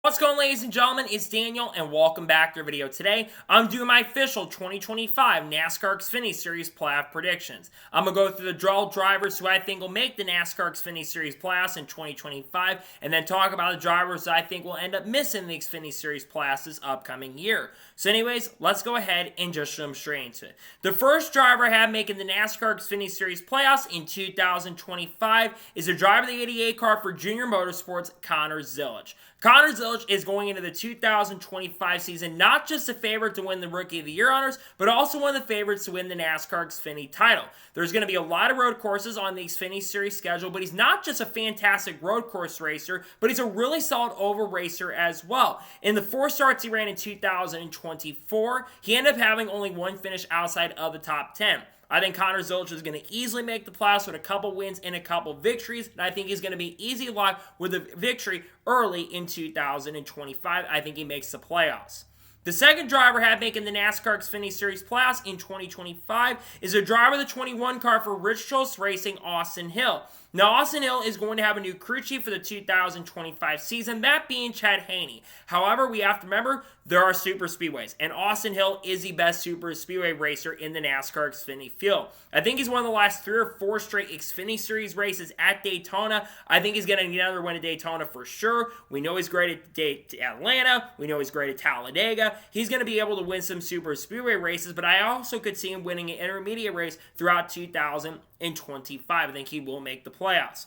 What's going on, ladies and gentlemen? It's Daniel, and welcome back to our video. Today, I'm doing my official 2025 NASCAR Xfinity Series playoff predictions. I'm going to go through the drivers who I think will make the NASCAR Xfinity Series playoffs in 2025, and then talk about the drivers that I think will end up missing the Xfinity Series playoffs this upcoming year. So anyways, let's go ahead and just jump straight into it. The first driver I have making the NASCAR Xfinity Series playoffs in 2025 is a driver of the 88 car for Junior Motorsports, Connor Zilisch. Connor Zilisch is going into the 2025 season not just a favorite to win the Rookie of the Year honors, but also one of the favorites to win the NASCAR Xfinity title. There's going to be a lot of road courses on the Xfinity Series schedule, but he's not just a fantastic road course racer, but he's a really solid oval racer as well. In the 4 starts he ran in 2024, he ended up having only one finish outside of the top 10. I think Connor Zilisch is going to easily make the playoffs with a couple wins and a couple victories, and I think he's going to be easy lock with a victory early in 2025. I think he makes the playoffs. The second driver I have making the NASCAR Xfinity Series playoffs in 2025 is a driver of the 21 car for Rich Choice Racing, Austin Hill. Now, Austin Hill is going to have a new crew chief for the 2025 season, that being Chad Haney. However, we have to remember there are super speedways, and Austin Hill is the best super speedway racer in the NASCAR Xfinity field. I think he's won the last 3 or 4 straight Xfinity Series races at Daytona. I think he's going to get another win at Daytona for sure. We know he's great at Atlanta. We know he's great at Talladega. He's going to be able to win some super speedway races, but I also could see him winning an intermediate race throughout 2025. I think he will make the playoffs.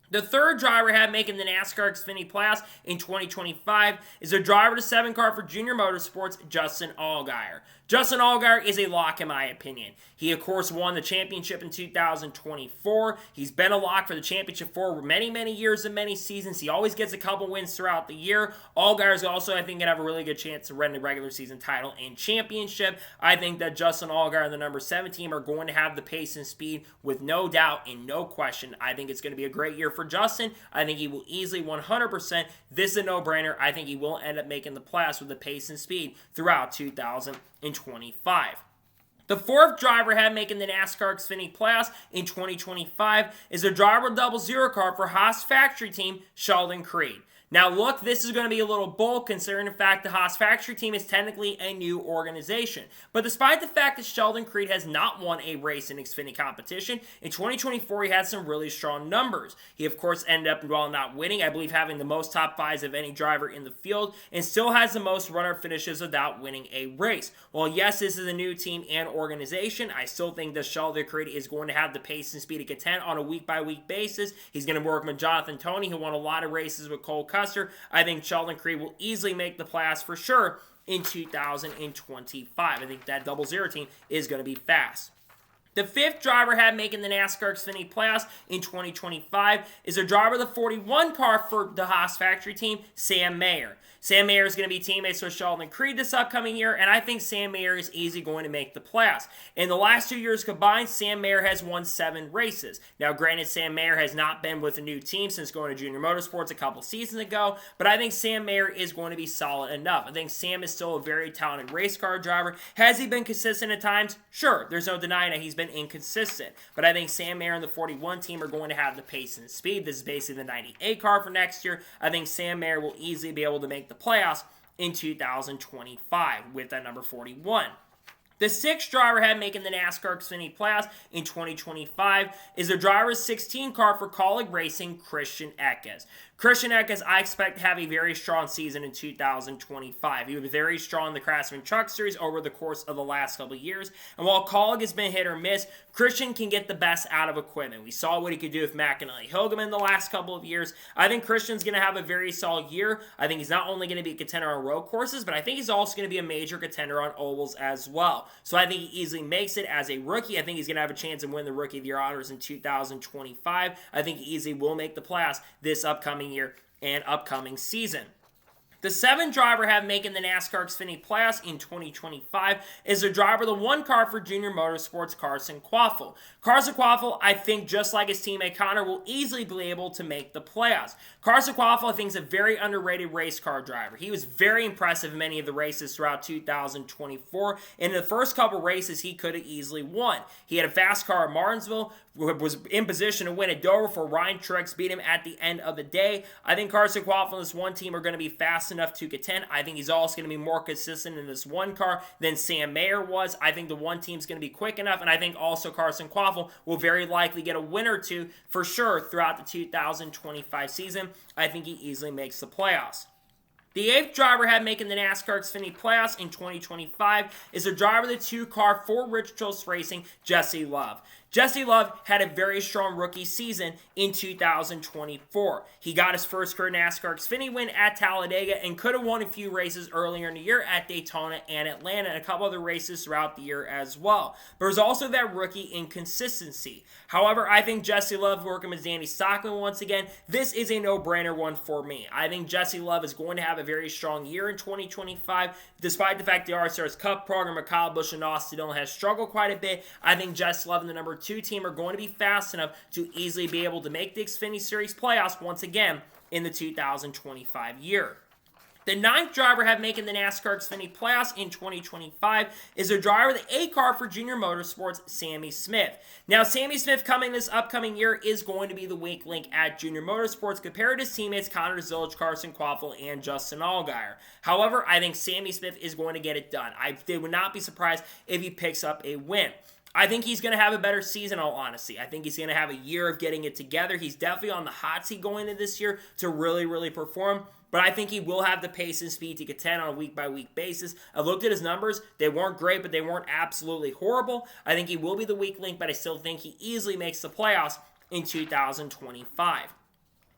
The third driver I have making the NASCAR Xfinity playoffs in 2025 is a driver to 7 car for Junior Motorsports, Justin Allgaier. Justin Allgaier is a lock in my opinion. He, of course, won the championship in 2024. He's been a lock for the championship for many years and many seasons. He always gets a couple wins throughout the year. Allgaier is also, I think, going to have a really good chance to win the regular season title and championship. I think that Justin Allgaier and the number 7 team are going to have the pace and speed with no doubt and no question. I think it's going to be a great year for Justin. I think he will easily 100%. This is a no-brainer. I think he will end up making the playoffs with the pace and speed throughout 2025. The fourth driver I have making the NASCAR Xfinity playoffs in 2025 is a driver 00 car for Haas factory team, Sheldon Creed. Now look, this is going to be a little bold considering the fact the Haas factory team is technically a new organization. But despite the fact that Sheldon Creed has not won a race in Xfinity competition, in 2024 he had some really strong numbers. He of course ended up, while not winning, I believe having the most top 5s of any driver in the field, and still has the most runner finishes without winning a race. While yes, this is a new team and organization, I still think that Sheldon Creed is going to have the pace and speed to contend on a week-by-week basis. He's going to work with Jonathan Toney, who won a lot of races with Cole Custer. I think Sheldon Creed will easily make the playoffs for sure in 2025. I think that 00 team is going to be fast. The fifth driver I have making the NASCAR Xfinity playoffs in 2025 is a driver of the 41 car for the Haas factory team, Sam Mayer. Sam Mayer is going to be teammates with Sheldon Creed this upcoming year, and I think Sam Mayer is easily going to make the playoffs. In the last 2 years combined, Sam Mayer has won 7 races. Now, granted, Sam Mayer has not been with a new team since going to Junior Motorsports a couple seasons ago, but I think Sam Mayer is going to be solid enough. I think Sam is still a very talented race car driver. Has he been consistent at times? Sure, there's no denying that he's been inconsistent, but I think Sam Mayer and the 41 team are going to have the pace and speed. This is basically the 98 car for next year. I think Sam Mayer will easily be able to make the playoffs in 2025 with that number 41. The sixth driver I have making the NASCAR Xfinity playoffs in 2025 is the driver's 16 car for Kaulig Racing, Christian Eckes. Christian Eckes, I expect to have a very strong season in 2025. He was very strong in the Craftsman Truck Series over the course of the last couple of years. And while Kaulig has been hit or miss, Christian can get the best out of equipment. We saw what he could do with McAnally Hilgeman the last couple of years. I think Christian's going to have a very solid year. I think he's not only going to be a contender on road courses, but I think he's also going to be a major contender on ovals as well. So I think he easily makes it as a rookie. I think he's going to have a chance to win the Rookie of the Year honors in 2025. I think he easily will make the playoffs this upcoming year and upcoming season. The seventh driver I have making the NASCAR Xfinity playoffs in 2025 is the driver of the 1 car for Junior Motorsports, Carson Quaffle. Carson Quaffle, I think, just like his teammate Connor, will easily be able to make the playoffs. Carson Quaffle, I think, is a very underrated race car driver. He was very impressive in many of the races throughout 2024. In the first couple races, he could have easily won. He had a fast car at Martinsville, was in position to win at Dover for Ryan Truex beat him at the end of the day. I think Carson Quaffle and this one team are going to be fast fast enough to contend. I think he's also going to be more consistent in this one car than Sam Mayer was. I think the one team's going to be quick enough, and I think also Carson Quaffle will very likely get a win or two for sure throughout the 2025 season. I think he easily makes the playoffs. The 8th driver I have making the NASCAR Xfinity playoffs in 2025 is the driver of the 2-car for Rich Choice Racing, Jesse Love. Jesse Love had a very strong rookie season in 2024. He got his first career NASCAR Xfinity win at Talladega and could have won a few races earlier in the year at Daytona and Atlanta and a couple other races throughout the year as well. But there's also that rookie inconsistency. However, I think Jesse Love working with Danny Stockman once again, this is a no-brainer one for me. I think Jesse Love is going to have a very strong year in 2025, despite the fact the RCR's Cup program, Kyle Busch and Austin Dillon has struggled quite a bit. I think Jesse Love and the number 2 team are going to be fast enough to easily be able to make the Xfinity Series playoffs once again in the 2025 year. The 9th driver I have making the NASCAR Xfinity playoffs in 2025 is a driver of the A-car for Junior Motorsports, Sammy Smith. Now, Sammy Smith coming this upcoming year is going to be the weak link at Junior Motorsports compared to his teammates Connor Zillich, Carson Quaffle, and Justin Allgaier. However, I think Sammy Smith is going to get it done. They would not be surprised if he picks up a win. I think he's going to have a better season, in all honesty. I think he's going to have a year of getting it together. He's definitely on the hot seat going into this year to really perform. But I think he will have the pace and speed to contend on a week-by-week basis. I looked at his numbers. They weren't great, but they weren't absolutely horrible. I think he will be the weak link, but I still think he easily makes the playoffs in 2025.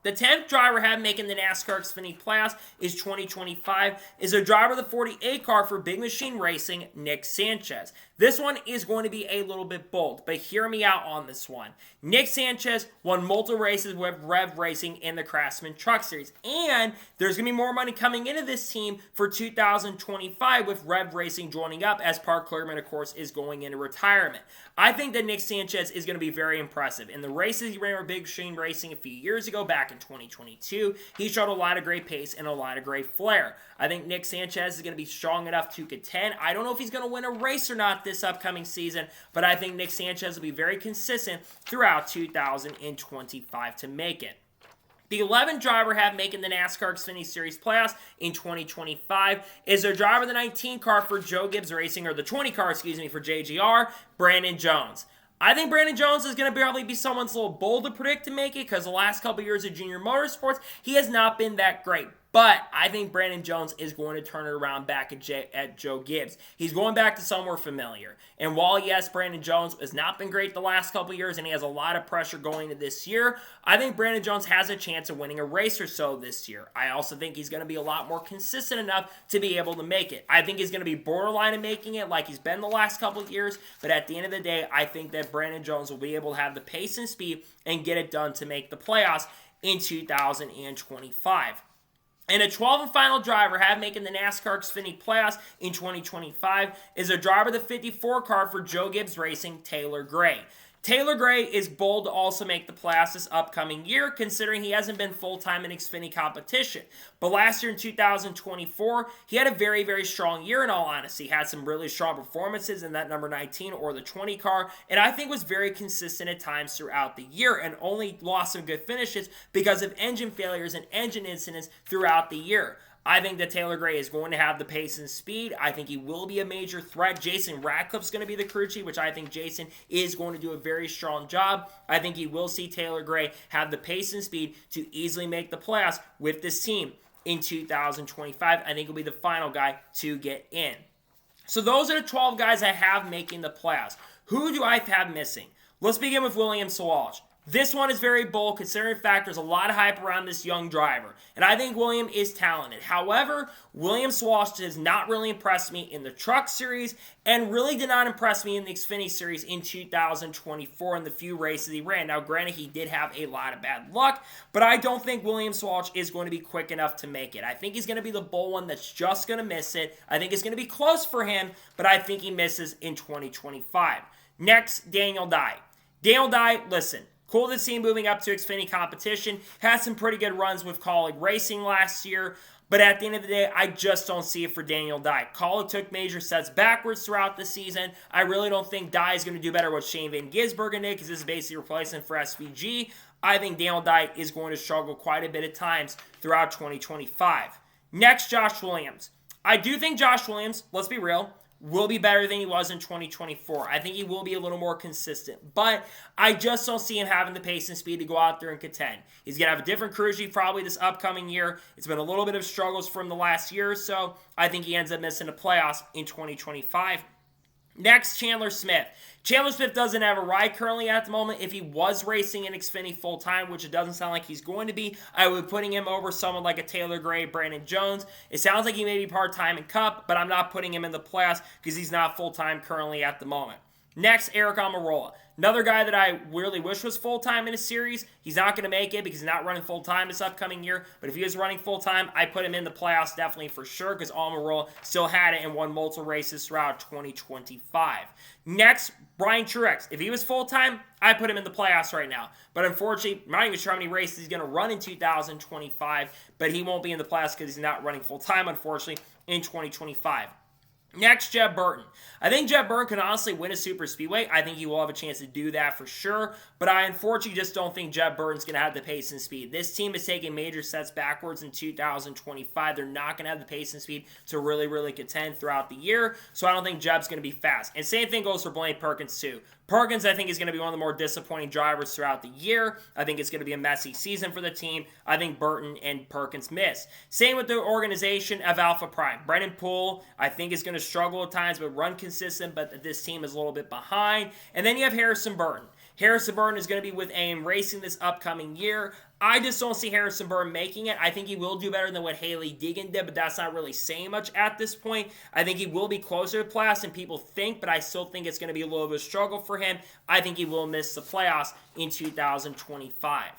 The 10th driver I have making the NASCAR Xfinity playoffs is 2025 is a driver of the 48 car for Big Machine Racing, Nick Sanchez. This one is going to be a little bit bold, but hear me out on this one. Nick Sanchez won multiple races with Rev Racing in the Craftsman Truck Series, and there's going to be more money coming into this team for 2025 with Rev Racing joining up as Park Clearman, of course, is going into retirement. I think that Nick Sanchez is going to be very impressive. In the races he ran with Big Machine Racing a few years ago, back in 2022, he showed a lot of great pace and a lot of great flair. I think Nick Sanchez is going to be strong enough to contend. I don't know if he's going to win a race or not this upcoming season, but I think Nick Sanchez will be very consistent throughout 2025 to make it. The 11th driver I have making the NASCAR Xfinity Series playoffs in 2025 is the driver of the 19 car for Joe Gibbs Racing, or the 20 car, for JGR, Brandon Jones. I think Brandon Jones is going to probably be someone's a little bold to predict to make it because the last couple years of Junior Motorsports, he has not been that great. But I think Brandon Jones is going to turn it around back at Joe Gibbs. He's going back to somewhere familiar. And while, yes, Brandon Jones has not been great the last couple years and he has a lot of pressure going into this year, I think Brandon Jones has a chance of winning a race or so this year. I also think he's going to be a lot more consistent enough to be able to make it. I think he's going to be borderline in making it like he's been the last couple of years. But at the end of the day, I think that Brandon Jones will be able to have the pace and speed and get it done to make the playoffs in 2025. And a 12th and final driver I have making the NASCAR Xfinity playoffs in 2025 is a driver of the 54 car for Joe Gibbs Racing, Taylor Gray. Taylor Gray is bold to also make the playoffs this upcoming year, considering he hasn't been full-time in Xfinity competition. But last year in 2024, he had a very strong year in all honesty. He had some really strong performances in that number 19 or the 20 car, and I think was very consistent at times throughout the year and only lost some good finishes because of engine failures and engine incidents throughout the year. I think that Taylor Gray is going to have the pace and speed. I think he will be a major threat. Jason Radcliffe's going to be the crew chief, which I think Jason is going to do a very strong job. I think he will see Taylor Gray have the pace and speed to easily make the playoffs with this team in 2025. I think he'll be the final guy to get in. So those are the 12 guys I have making the playoffs. Who do I have missing? Let's begin with William Sawash. This one is very bold considering the fact there's a lot of hype around this young driver. And I think William is talented. However, William Sawash has not really impressed me in the Truck Series and really did not impress me in the Xfinity Series in 2024 in the few races he ran. Now, granted, he did have a lot of bad luck, but I don't think William Sawash is going to be quick enough to make it. I think he's going to be the bold one that's just going to miss it. I think it's going to be close for him, but I think he misses in 2025. Next, Daniel Dye. Daniel Dye, listen. Cool to see him moving up to Xfinity competition. Had some pretty good runs with Kaulig Racing last year. But at the end of the day, I just don't see it for Daniel Dye. Kaulig took major sets backwards throughout the season. I really don't think Dye is going to do better with Shane Van Gisbergen did because this is basically replacement for SVG. I think Daniel Dye is going to struggle quite a bit at times throughout 2025. Next, Josh Williams. I do think Josh Williams, let's be real, will be better than he was in 2024. I think he will be a little more consistent, but I just don't see him having the pace and speed to go out there and contend. He's going to have a different crew chief probably this upcoming year. It's been a little bit of struggles from the last year or so. I think he ends up missing the playoffs in 2025. Next, Chandler Smith. Chandler Smith doesn't have a ride currently at the moment. If he was racing in Xfinity full-time, which it doesn't sound like he's going to be, I would be putting him over someone like a Taylor Gray, Brandon Jones. It sounds like he may be part-time in Cup, but I'm not putting him in the playoffs because he's not full-time currently at the moment. Next, Eric Almirola. Another guy that I really wish was full-time in a series. He's not going to make it because he's not running full-time this upcoming year. But if he was running full-time, I put him in the playoffs definitely for sure because Almirola still had it and won multiple races throughout 2025. Next, Brian Truex. If he was full-time, I put him in the playoffs right now. But unfortunately, I'm not even sure how many races he's going to run in 2025. But he won't be in the playoffs because he's not running full-time, unfortunately, in 2025. Next, Jeb Burton. I think Jeb Burton can honestly win a super speedway. I think he will have a chance to do that for sure. But I unfortunately just don't think Jeb Burton's going to have the pace and speed. This team is taking major steps backwards in 2025. They're not going to have the pace and speed to really contend throughout the year. So I don't think Jeb's going to be fast. And same thing goes for Blaine Perkins too. Perkins, I think, is going to be one of the more disappointing drivers throughout the year. I think it's going to be a messy season for the team. I think Burton and Perkins miss. Same with the organization of Alpha Prime. Brennan Poole, I think, is going to struggle at times, but run consistent, but this team is a little bit behind. And then you have Harrison Burton. Harrison Burton is going to be with AIM Racing this upcoming year. I just don't see Harrison Burton making it. I think he will do better than what Haley Deegan did, but that's not really saying much at this point. I think he will be closer to playoffs than people think, but I still think it's going to be a little bit of a struggle for him. I think he will miss the playoffs in 2025.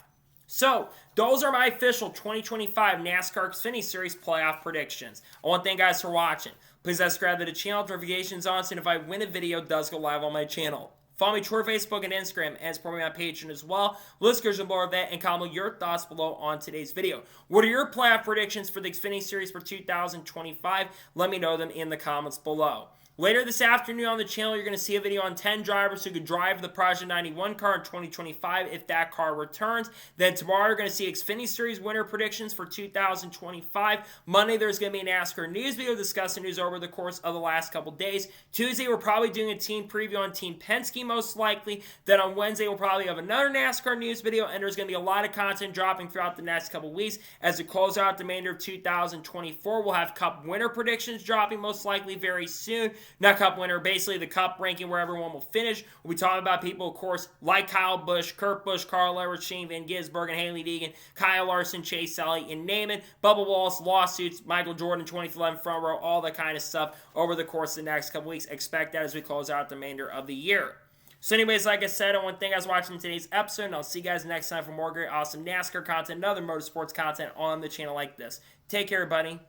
So, those are my official 2025 NASCAR Xfinity Series playoff predictions. I want to thank you guys for watching. Please subscribe to the channel, notifications on, so if I win a video, it does go live on my channel. Follow me Twitter, Facebook, and Instagram, and support me on Patreon as well. Let's go more of that and comment your thoughts below on today's video. What are your playoff predictions for the Xfinity Series for 2025? Let me know them in the comments below. Later this afternoon on the channel, you're going to see a video on 10 drivers who could drive the Project 91 car in 2025 if that car returns. Then tomorrow, you're going to see Xfinity Series winner predictions for 2025. Monday, there's going to be a NASCAR news video discussing news over the course of the last couple days. Tuesday, we're probably doing a team preview on Team Penske most likely. Then on Wednesday, we'll probably have another NASCAR news video, and there's going to be a lot of content dropping throughout the next couple weeks. As we close out the remainder of 2024, we'll have Cup winner predictions dropping most likely very soon. Not Cup winner, basically the Cup ranking where everyone will finish. We'll be talking about people, of course, like Kyle Busch, Kurt Busch, Carl Edwards, Shane Van Gisbergen, and Haley Deegan, Kyle Larson, Chase Elliott, and name it. Bubba Wallace, lawsuits, Michael Jordan, 2011 front row, all that kind of stuff over the course of the next couple weeks. Expect that as we close out the remainder of the year. So anyways, like I said, I want to thank you guys for watching today's episode, and I'll see you guys next time for more great, awesome NASCAR content and other motorsports content on the channel like this. Take care, everybody.